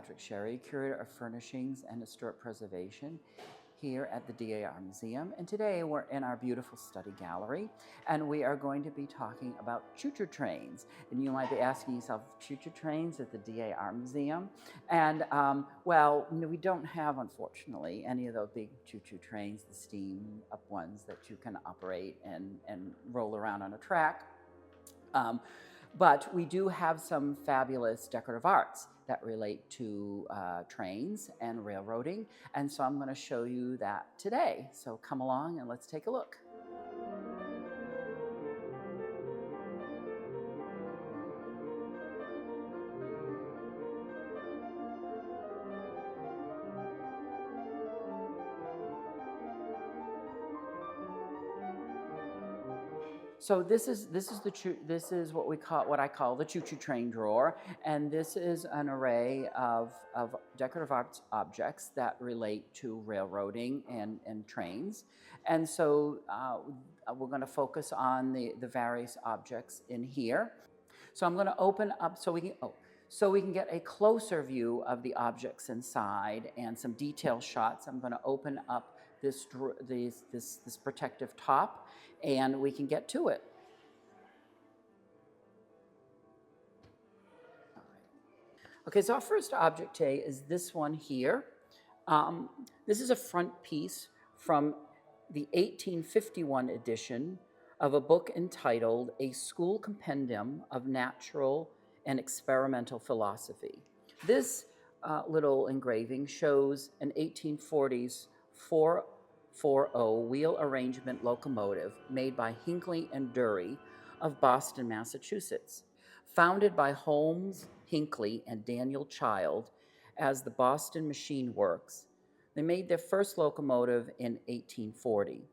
Patrick Sheary, Curator of Furnishings and Historic Preservation here at the DAR Museum. And today we're in our beautiful study gallery, and we are going to be talking about choo-choo trains. And you might be asking yourself, choo-choo trains at the DAR Museum? And well, we don't have, unfortunately, any of those big choo-choo trains, the steam up ones that you can operate and roll around on a track. But we do have some fabulous decorative arts that relate to trains and railroading. And so I'm going to show you that today. So come along and let's take a look. So this is what I call the choo-choo train drawer, and this is an array of decorative arts objects that relate to railroading and trains. And so we're going to focus on the various objects in here. So I'm going to open up so we can get a closer view of the objects inside and some detail shots. I'm going to open up this protective top, and we can get to it. Okay, so our first object today is this one here. This is a front piece from the 1851 edition of a book entitled A School Compendium of Natural and Experimental Philosophy. This little engraving shows an 1840s 440 wheel arrangement locomotive made by Hinckley and Dury of Boston, Massachusetts. Founded by Holmes, Hinckley, and Daniel Child as the Boston Machine Works, they made their first locomotive in 1840.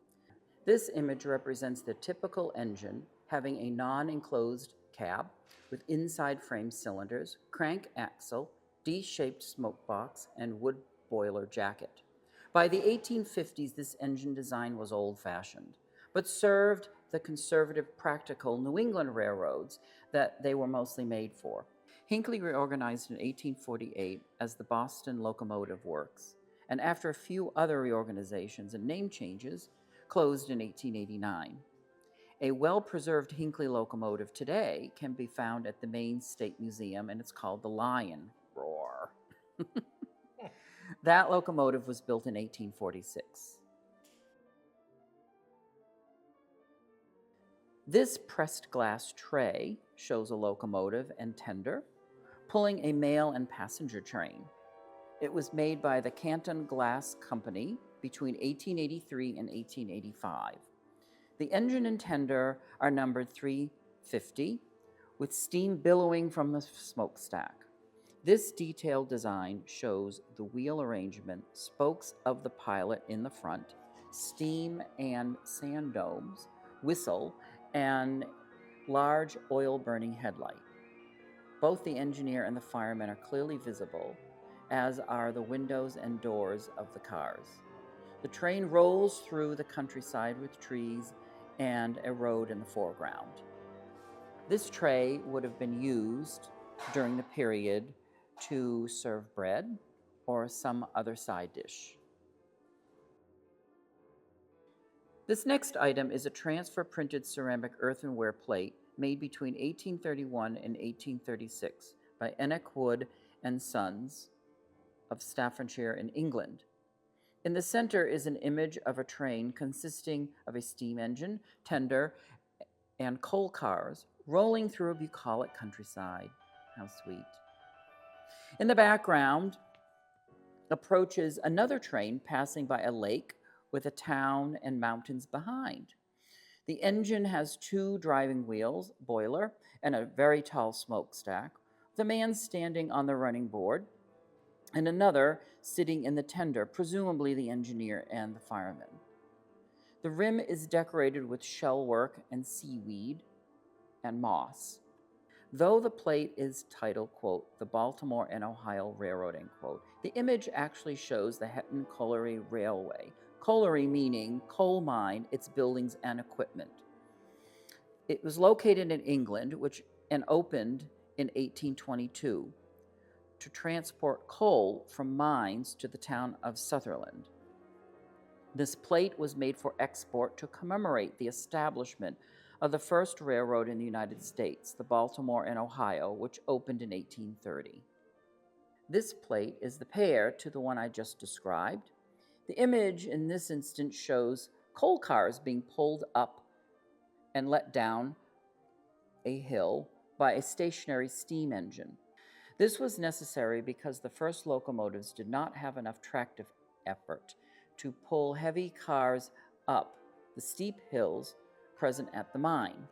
This image represents the typical engine having a non-enclosed cab with inside frame cylinders, crank axle, D-shaped smoke box, and wood boiler jacket. By the 1850s, this engine design was old-fashioned, but served the conservative, practical New England railroads that they were mostly made for. Hinckley reorganized in 1848 as the Boston Locomotive Works, and after a few other reorganizations and name changes, closed in 1889. A well-preserved Hinckley locomotive today can be found at the Maine State Museum, and it's called the Lion Roar. That locomotive was built in 1846. This pressed glass tray shows a locomotive and tender pulling a mail and passenger train. It was made by the Canton Glass Company between 1883 and 1885. The engine and tender are numbered 350 with steam billowing from the smokestack. This detailed design shows the wheel arrangement, spokes of the pilot in the front, steam and sand domes, whistle, and large oil-burning headlight. Both the engineer and the fireman are clearly visible, as are the windows and doors of the cars. The train rolls through the countryside with trees and a road in the foreground. This tray would have been used during the period to serve bread or some other side dish. This next item is a transfer printed ceramic earthenware plate made between 1831 and 1836 by Enoch Wood and Sons of Staffordshire in England. In the center is an image of a train consisting of a steam engine, tender, and coal cars rolling through a bucolic countryside. How sweet. In the background approaches another train passing by a lake with a town and mountains behind. The engine has two driving wheels, boiler, and a very tall smokestack, with a man standing on the running board and another sitting in the tender, presumably the engineer and the fireman. The rim is decorated with shell work and seaweed and moss. Though the plate is titled, quote, the Baltimore and Ohio Railroad, end quote, the image actually shows the Hetton Colliery Railway. Colliery meaning coal mine, its buildings and equipment. It was located in England, and opened in 1822. to transport coal from mines to the town of Sutherland. This plate was made for export to commemorate the establishment of the first railroad in the United States, the Baltimore and Ohio, which opened in 1830. This plate is the pair to the one I just described. The image in this instance shows coal cars being pulled up and let down a hill by a stationary steam engine. This was necessary because the first locomotives did not have enough tractive effort to pull heavy cars up the steep hills present at the mine.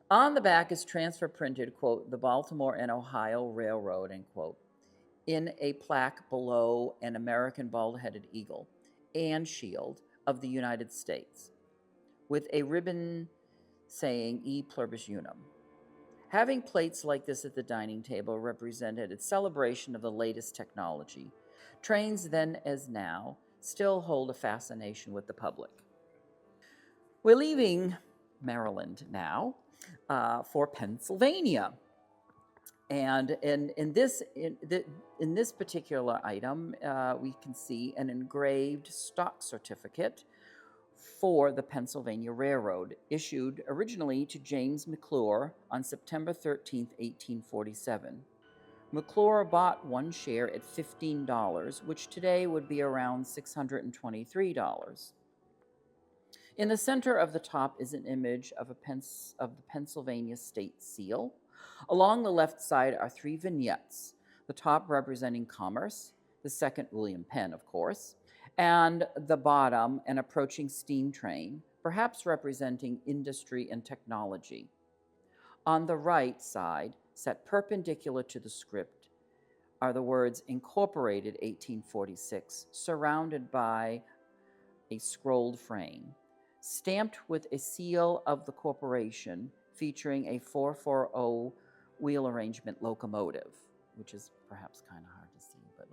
On the back is transfer printed, quote, the Baltimore and Ohio Railroad, end quote, in a plaque below an American bald-headed eagle and shield of the United States, with a ribbon saying E pluribus unum. Having plates like this at the dining table represented its celebration of the latest technology. Trains then as now still hold a fascination with the public. We're leaving Maryland now for Pennsylvania. And in this particular item, we can see an engraved stock certificate for the Pennsylvania Railroad, issued originally to James McClure on September 13, 1847. McClure bought one share at $15, which today would be around $623. In the center of the top is an image of the Pennsylvania state seal. Along the left side are three vignettes, the top representing commerce, the second William Penn, of course, and the bottom an approaching steam train, perhaps representing industry and technology. On the right side, set perpendicular to the script, are the words Incorporated 1846, surrounded by a scrolled frame, stamped with a seal of the corporation featuring a 440 wheel arrangement locomotive, which is perhaps kind of hard to see. But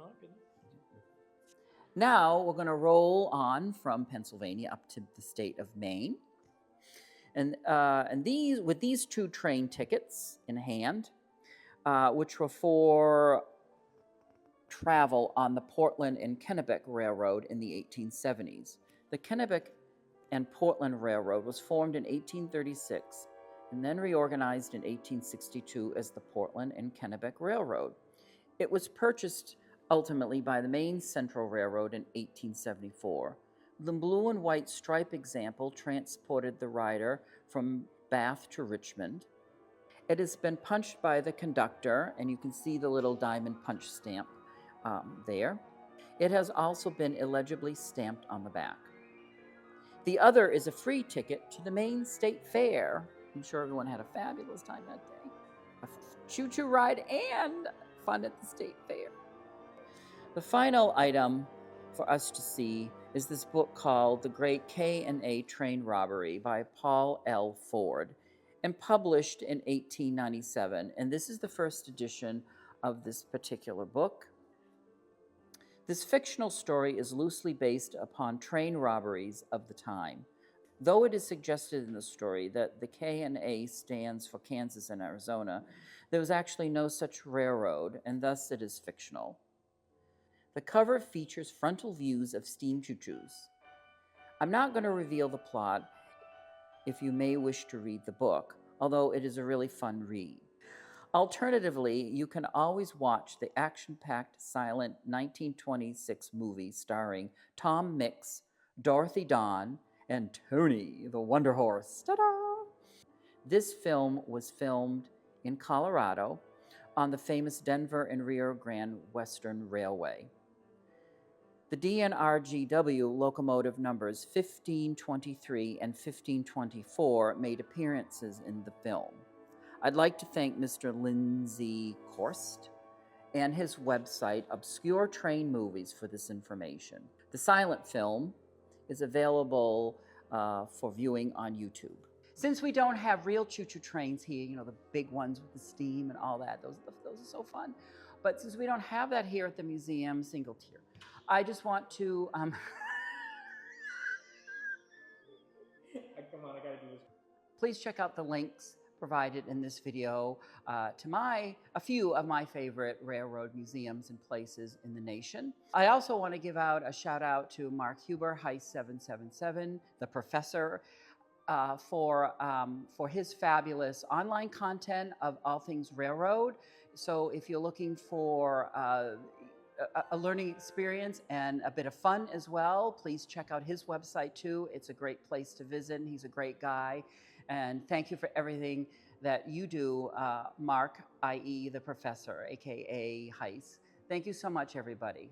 now we're going to roll on from Pennsylvania up to the state of Maine. And with these two train tickets in hand, which were for travel on the Portland and Kennebec Railroad in the 1870s. The Kennebec and Portland Railroad was formed in 1836 and then reorganized in 1862 as the Portland and Kennebec Railroad. It was purchased ultimately by the Maine Central Railroad in 1874. The blue and white stripe example transported the rider from Bath to Richmond. It has been punched by the conductor, and you can see the little diamond punch stamp there. It has also been illegibly stamped on the back. The other is a free ticket to the Maine State Fair. I'm sure everyone had a fabulous time that day. A choo-choo ride and fun at the state fair. The final item for us to see is this book called The Great K&A Train Robbery by Paul L. Ford, and published in 1897. And this is the first edition of this particular book. This fictional story is loosely based upon train robberies of the time. Though it is suggested in the story that the K&A stands for Kansas and Arizona, there was actually no such railroad, and thus it is fictional. The cover features frontal views of steam choo-choos. I'm not going to reveal the plot if you may wish to read the book, although it is a really fun read. Alternatively, you can always watch the action-packed silent 1926 movie starring Tom Mix, Dorothy Dawn, and Tony the Wonder Horse. Ta-da! This film was filmed in Colorado on the famous Denver and Rio Grande Western Railway. The DNRGW locomotive numbers 1523 and 1524 made appearances in the film. I'd like to thank Mr. Lindsay Korst and his website, Obscure Train Movies, for this information. The silent film is available for viewing on YouTube. Since we don't have real choo-choo trains here, you know, the big ones with the steam and all that, those are so fun. But since we don't have that here at the museum, single tier, I just want to... Come on, I gotta do this. Please check out the links provided in this video to a few of my favorite railroad museums and places in the nation. I also want to give out a shout out to Mark Huber, Heist 777, the professor, for his fabulous online content of all things railroad. So if you're looking for a learning experience and a bit of fun as well, please check out his website too. It's a great place to visit. He's a great guy. And thank you for everything that you do, Mark, i.e. the professor, aka Heist. Thank you so much, everybody.